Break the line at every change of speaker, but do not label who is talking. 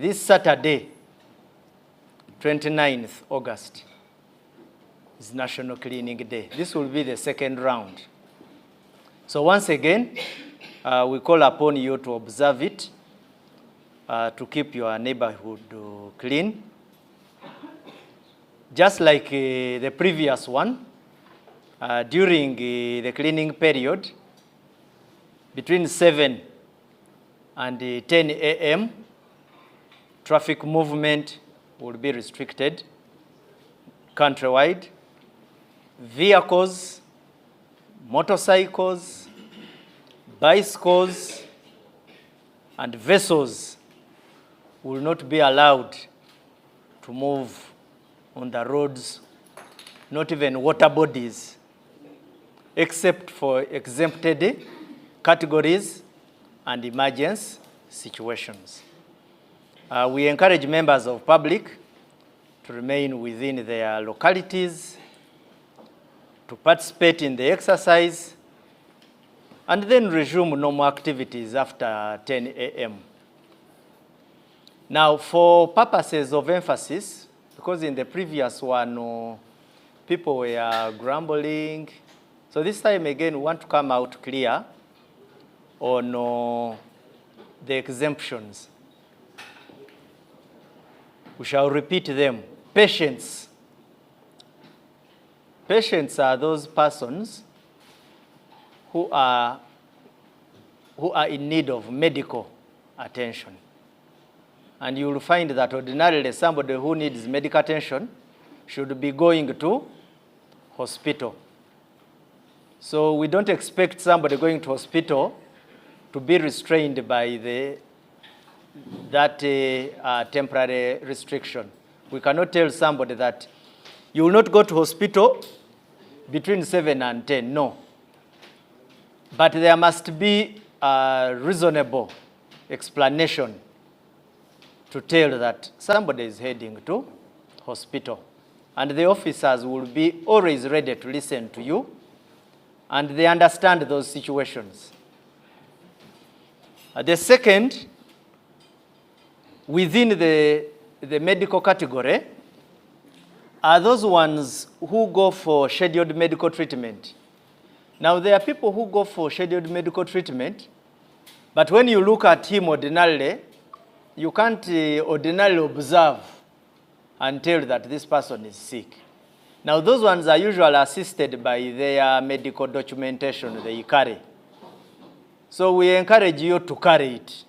this Saturday, 29th August, is National Cleaning Day. This will be the second round. So once again, we call upon you to observe it, to keep your neighborhood clean. Just like the previous one, during the cleaning period, between 7 and 10 a.m., traffic movement will be restricted countrywide. Vehicles, motorcycles, bicycles, and vessels will not be allowed to move on the roads, not even water bodies, except for exempted categories and emergency situations. We encourage members of public to remain within their localities, to participate in the exercise, and then resume normal activities after 10 a.m. Now, for purposes of emphasis, because in the previous one, people were grumbling, so this time again, we want to come out clear on the exemptions. We shall repeat them. Patients. Patients are those persons who are in need of medical attention. And you will find that ordinarily somebody who needs medical attention should be going to hospital. So we don't expect somebody going to hospital to be restrained by that temporary restriction. We cannot tell somebody that you will not go to hospital between 7 and 10, no. But there must be a reasonable explanation to tell that somebody is heading to hospital. And the officers will be always ready to listen to you, and they understand those situations. The second, within the medical category, are those ones who go for scheduled medical treatment. Now, there are people who go for scheduled medical treatment, but when you look at him ordinarily, you can't ordinarily observe and tell that this person is sick. Now, those ones are usually assisted by their medical documentation they carry. So we encourage you to carry it.